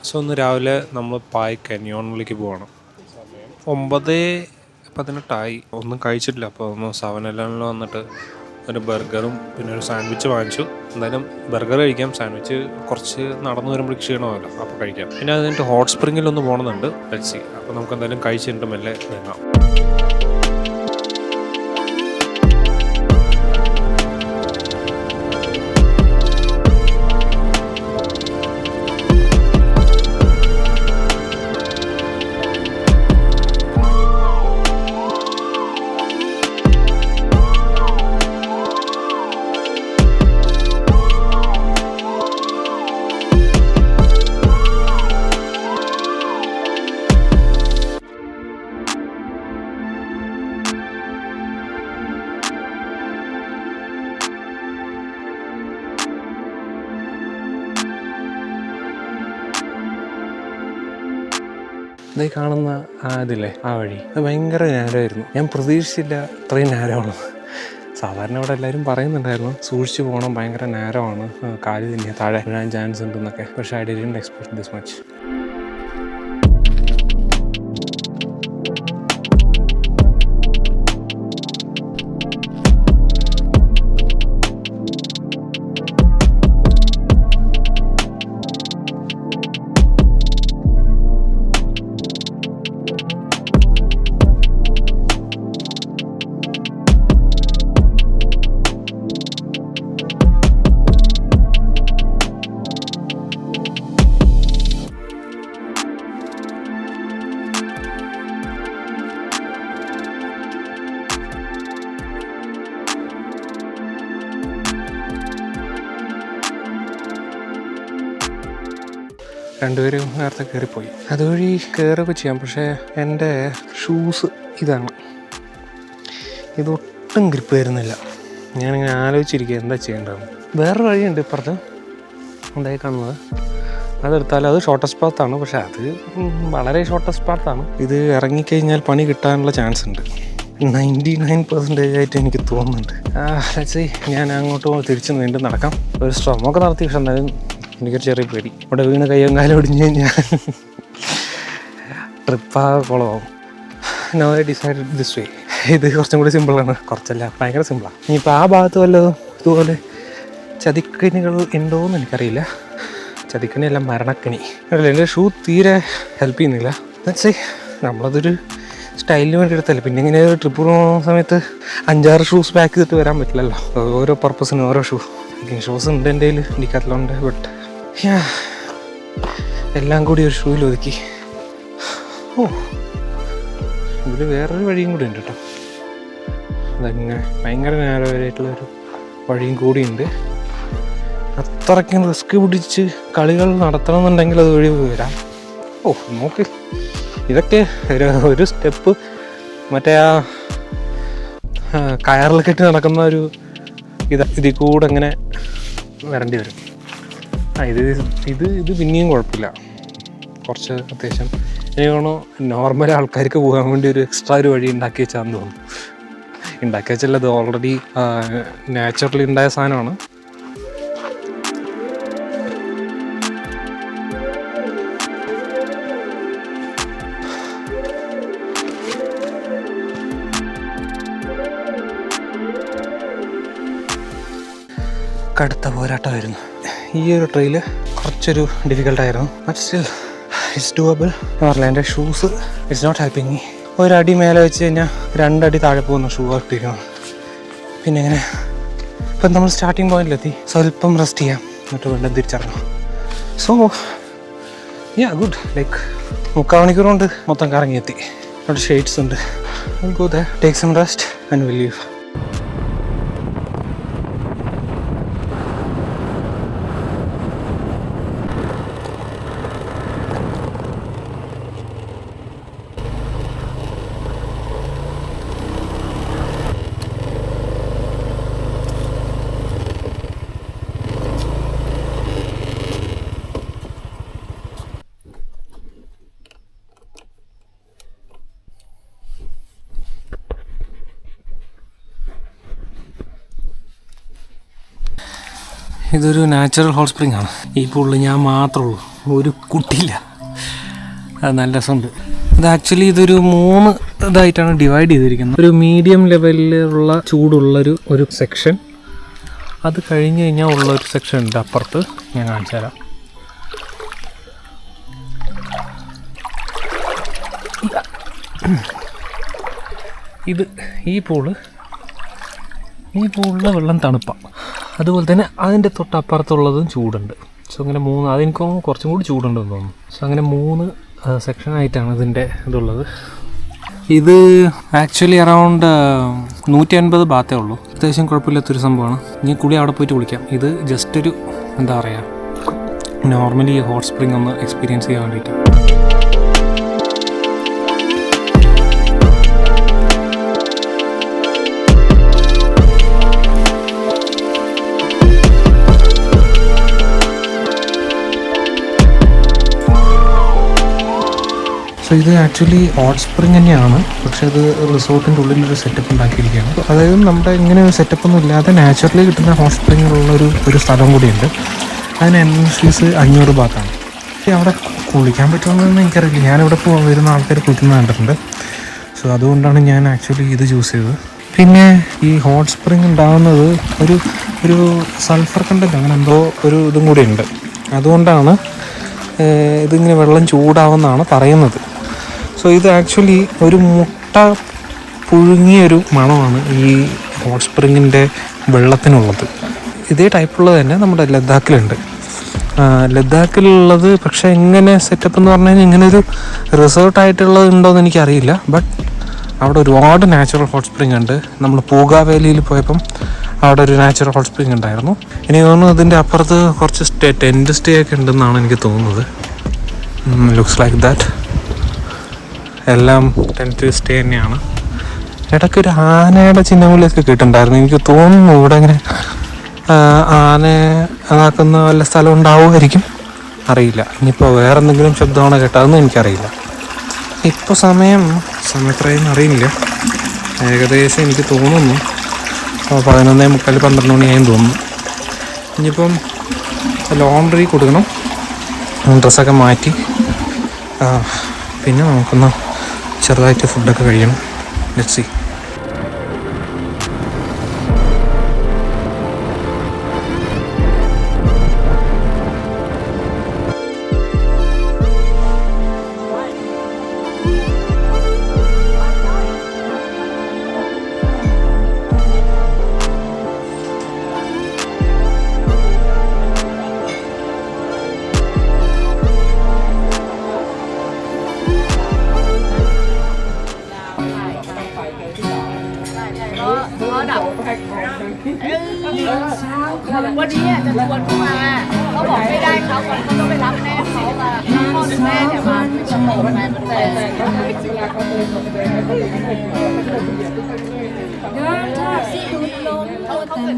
So ഇന്ന് രാവിലെ നമ്മൾ പായ് കന്യോണിലേക്ക് പോവാണ്. 9:18 ഒന്നും കഴിച്ചിട്ടില്ല. അപ്പോൾ ഒന്ന് 7-Eleven വന്നിട്ട് ഒരു ബർഗറും പിന്നെ ഒരു സാൻഡ്വിച്ച് വാങ്ങിച്ചു. എന്തായാലും ബർഗർ കഴിക്കാം, സാൻഡ്വിച്ച് കുറച്ച് നടന്നു വരുമ്പോൾ ക്ഷീണമല്ലോ, അപ്പോൾ കഴിക്കാം. പിന്നെ അത് കഴിഞ്ഞിട്ട് ഹോട്ട് സ്പ്രിങ്ങിലൊന്ന് പോകണമെന്നുണ്ട്. Let's see. അപ്പോൾ നമുക്ക് എന്തായാലും കഴിച്ചിട്ട് മെല്ലെ നീങ്ങാം. ഇതായി കാണുന്ന ഇതില്ലേ, ആ വഴി അത് ഭയങ്കര നേരമായിരുന്നു. ഞാൻ പ്രതീക്ഷിച്ചില്ല ഇത്രയും നേരമാണ്. സാധാരണ ഇവിടെ എല്ലാവരും പറയുന്നുണ്ടായിരുന്നു സൂക്ഷിച്ച് പോകണം, ഭയങ്കര നേരമാണ്, കാല് തന്നെ താഴെ വീഴാൻ ചാൻസ് ഉണ്ടെന്നൊക്കെ. പക്ഷേ I didn't expect this much. രണ്ടുപേരും നേരത്തെ കയറിപ്പോയി. അതുവഴി കയറുകയൊക്കെ ചെയ്യാം, പക്ഷേ എൻ്റെ ഷൂസ് ഇതാണ്, ഇതൊട്ടും ഗ്രിപ്പ് വരുന്നില്ല. ഞാനിങ്ങനെ ആലോചിച്ചിരിക്കുക എന്താ ചെയ്യേണ്ടതെന്ന്. വേറൊരു വഴിയുണ്ട് ഇപ്പുറത്ത്, ഉണ്ടായി കാണുന്നത്. അതെടുത്താൽ അത് ഷോർട്ടസ്റ്റ് പാത്താണ്, പക്ഷേ അത് വളരെ ഷോർട്ടസ്റ്റ് പാത്താണ്. ഇത് ഇറങ്ങിക്കഴിഞ്ഞാൽ പണി കിട്ടാനുള്ള ചാൻസ് ഉണ്ട്. 99% ആയിട്ട് എനിക്ക് തോന്നുന്നുണ്ട്. ഞാൻ അങ്ങോട്ട് തിരിച്ച് വീണ്ടും നടക്കാം. ഒരു ശ്രമമൊക്കെ നടത്തി, പക്ഷെ എന്തായാലും എനിക്കൊരു ചെറിയ പേടി. ഇവിടെ വീണ് കയ്യും കാലം ഒടിഞ്ഞ് കഴിഞ്ഞാൽ ട്രിപ്പാകെ കുളമാവും. No I decide this way. ഇത് കുറച്ചും കൂടി സിമ്പിളാണ്, കുറച്ചല്ല ഭയങ്കര സിമ്പിളാണ്. ഇനിയിപ്പോൾ ആ ഭാഗത്ത് വല്ലതും ഇതുപോലെ ചതിക്കണികൾ ഉണ്ടോയെന്ന് എനിക്കറിയില്ല. ചതിക്കണിയല്ല, മരണക്കണി. അല്ല, എൻ്റെ ഷൂ തീരെ ഹെൽപ്പ് ചെയ്യുന്നില്ല. എന്നുവെച്ചാൽ നമ്മളതൊരു സ്റ്റൈലിന് വേണ്ടി എടുത്തല്ലേ. പിന്നെ ഇങ്ങനെ ഒരു ട്രിപ്പ് പോകുന്ന സമയത്ത് 5-6 ഷൂസ് പാക്ക് ചെയ്തിട്ട് വരാൻ പറ്റില്ലല്ലോ. ഓരോ പർപ്പസിനും ഓരോ ഷൂസ് ഉണ്ട് എൻ്റെ കയ്യിൽ, ഡിക്കാത്ലോണിൻ്റെ. ബട്ട് എല്ലാം കൂടി ഒരു ഷൂവിൽ ഒതുക്കി. ഇതിൽ വേറൊരു വഴിയും കൂടി ഉണ്ട് കേട്ടോ. അതങ്ങനെ ഭയങ്കര നേരമായിട്ടുള്ളൊരു വഴിയും കൂടിയുണ്ട്. അത്രയ്ക്കും റിസ്ക് പിടിച്ച് കളികൾ നടത്തണമെന്നുണ്ടെങ്കിൽ അത് വഴി വരാം. നോക്ക്, ഇതൊക്കെ ഒരു സ്റ്റെപ്പ് മറ്റേ ആ കയറിൽ കെട്ടി നടക്കുന്ന ഒരു ഇതിൽ കൂടെ അങ്ങനെ വരേണ്ടി വരും. ഇത് പിന്നെയും കുഴപ്പമില്ല, കുറച്ച് അത്യാവശ്യം എനിക്ക് തോന്നുന്നു നോർമൽ ആൾക്കാർക്ക് പോകാൻ വേണ്ടി ഒരു എക്സ്ട്രാ ഒരു വഴി ഉണ്ടാക്കി വെച്ചാന്ന് തോന്നുന്നു. ഉണ്ടാക്കി വെച്ചല്ല, അത് ഓൾറെഡി നാച്ചുറലി ഉണ്ടായ സാധനമാണ്. കടുത്ത പോരാട്ടമായിരുന്നു. ഈ ഒരു ട്രെയിൽ കുറച്ചൊരു ഡിഫിക്കൽട്ടായിരുന്നു. But still it's doable. ഞാൻ പറഞ്ഞില്ല, എൻ്റെ shoes it's not helping me. ഒരടി മേലെ വെച്ച് കഴിഞ്ഞാൽ 2 അടി താഴെ പോകുന്ന ഷൂ ഇട്ടിരിക്കണം. പിന്നെ ഇങ്ങനെ ഇപ്പം നമ്മൾ സ്റ്റാർട്ടിങ് പോയിന്റിലെത്തി, സ്വല്പം റെസ്റ്റ് ചെയ്യാം, എന്നിട്ട് വീണ്ടും തിരിച്ചിറങ്ങാം. So good. ലൈക്ക് 3/4 മണിക്കൂർ കൊണ്ട് മൊത്തം കറങ്ങിയെത്തി. അവിടെ ഷെയ്ഡ്സ് ഉണ്ട്. Go there, take some rest and will leave. ഇതൊരു നാച്ചുറൽ ഹോട്ട് സ്പ്രിംഗ് ആണ്. ഈ പൂളിൽ ഞാൻ മാത്രമേ ഉള്ളൂ. ഒരു കുട്ടിയില്ല. അത് നല്ല രസമുണ്ട്. ഇത് ആക്ച്വലി ഇതൊരു 3 ഇതായിട്ടാണ് ഡിവൈഡ് ചെയ്തിരിക്കുന്നത്. ഒരു മീഡിയം ലെവലിലുള്ള ചൂടുള്ളൊരു സെക്ഷൻ, അത് കഴിഞ്ഞ് കഴിഞ്ഞാൽ ഉള്ളൊരു സെക്ഷൻ ഉണ്ട് അപ്പുറത്ത്. ഞാൻ കാണിച്ചു തരാം. ഇത് ഈ പൂളിലെ വെള്ളം തണുപ്പാണ്. അതുപോലെ തന്നെ അതിൻ്റെ തൊട്ടപ്പുറത്തുള്ളതും ചൂടുണ്ട്. സോ അങ്ങനെ 3, അതെനിക്ക് കുറച്ചും കൂടി ചൂടുണ്ടെന്ന് തോന്നുന്നു. സോ അങ്ങനെ 3 സെക്ഷനായിട്ടാണ് ഇതിൻ്റെ ഇതുള്ളത്. ഇത് ആക്ച്വലി അറൗണ്ട് 150 ബാത്തേ ഉള്ളൂ. അത്യാവശ്യം കുഴപ്പമില്ലാത്തൊരു സംഭവമാണ്. ഇനി കുളി അവിടെ പോയിട്ട് കുളിക്കാം. ഇത് ജസ്റ്റ് ഒരു എന്താ പറയുക, നോർമലി ഹോട്ട് സ്പ്രിംഗ് ഒന്ന് എക്സ്പീരിയൻസ് ചെയ്യാൻ വേണ്ടിയിട്ട്. സോ ഇത് ആക്ച്വലി ഹോട്ട് സ്പ്രിങ് തന്നെയാണ്, പക്ഷേ അത് റിസോർട്ടിൻ്റെ ഉള്ളിലൊരു സെറ്റപ്പ് ഉണ്ടാക്കിയിരിക്കുകയാണ്. അതായത് നമ്മുടെ ഇങ്ങനെ ഒരു സെറ്റപ്പൊന്നും ഇല്ലാതെ നാച്ചുറലി കിട്ടുന്ന ഹോട്ട് സ്പ്രിങ്ങിലുള്ള ഒരു സ്ഥലം കൂടിയുണ്ട്. അതിന് എൻട്രൻസ് ഫീസ് 500 ബാത്താണ്. അവിടെ കുളിക്കാൻ പറ്റുമെന്നൊന്നും എനിക്കറിയില്ല. ഞാനിവിടെ വരുന്ന ആൾക്കാർ കുളിക്കുന്നത് കണ്ടിട്ടുണ്ട്. സോ അതുകൊണ്ടാണ് ഞാൻ ആക്ച്വലി ഇത് ചൂസ് ചെയ്തത്. പിന്നെ ഈ ഹോട്ട് സ്പ്രിങ് ഉണ്ടാകുന്നത് ഒരു സൾഫർ കണ്ടന്റ് അങ്ങനെ എന്തോ ഒരു ഇതും കൂടി ഉണ്ട്. അതുകൊണ്ടാണ് ഇതിങ്ങനെ വെള്ളം ചൂടാവുമെന്നാണ് പറയുന്നത്. സോ ഇത് ആക്ച്വലി ഒരു മുട്ട പുഴുങ്ങിയൊരു മണമാണ് ഈ ഹോട്ട് സ്പ്രിങ്ങിൻ്റെ വെള്ളത്തിനുള്ളത്. ഇതേ ടൈപ്പുള്ളത് തന്നെ നമ്മുടെ ലഡാക്കിലുണ്ട്. ലഡാക്കിലുള്ളത് പക്ഷേ എങ്ങനെ സെറ്റപ്പ് എന്ന് പറഞ്ഞു കഴിഞ്ഞാൽ ഇങ്ങനെ ഒരു റിസോർട്ടായിട്ടുള്ളത് ഉണ്ടോയെന്ന് എനിക്കറിയില്ല. ബട്ട് അവിടെ ഒരുപാട് നാച്ചുറൽ ഹോട്ട് സ്പ്രിങ് ഉണ്ട്. നമ്മൾ പൂഗ വാലിയിൽ പോയപ്പം അവിടെ ഒരു നാച്ചുറൽ ഹോട്ട് സ്പ്രിങ് ഉണ്ടായിരുന്നു. എനിക്ക് തോന്നുന്നു അതിൻ്റെ അപ്പുറത്ത് കുറച്ച് ടെൻറ്റ് സ്റ്റേ ഒക്കെ ഉണ്ടെന്നാണ് എനിക്ക് തോന്നുന്നത്. Looks like that. എല്ലാം ടെൻറ്റ് സ്റ്റേ തന്നെയാണ്. ഇടയ്ക്കൊരു ആനയുടെ ചിഹ്നങ്ങളൊക്കെ കിട്ടുന്നുണ്ടായിരുന്നു. എനിക്ക് തോന്നുന്നു ഇവിടെ ഇങ്ങനെ ആന അതാക്കുന്ന വല്ല സ്ഥലം ഉണ്ടാവുമായിരിക്കും, അറിയില്ല. ഇനിയിപ്പോൾ വേറെ എന്തെങ്കിലും ശബ്ദമാണോ കേട്ടതെന്ന് എനിക്കറിയില്ല. ഇപ്പോൾ സമയം എത്രയെന്ന് അറിയില്ല. ഏകദേശം എനിക്ക് തോന്നുന്നു 11:45 12 മണിയായെന്ന് തോന്നുന്നു. ഇനിയിപ്പം ലോണ്ടറി കൊടുക്കണം, ഡ്രസ്സൊക്കെ മാറ്റി പിന്നെ നമുക്കൊന്ന് ചെറുതായിട്ട് ഫുഡൊക്കെ കഴിയണം. ലെറ്റ്സ് സീ.วันนี้จะชวนเขามาเขาบอกไม่ได้เขาก่อนเขาต้องไปรับแม่เขามาพ่อหรือแม่เนี่ยมาจะโตไปแต่เดินทางสิดุดลมเขาเกิด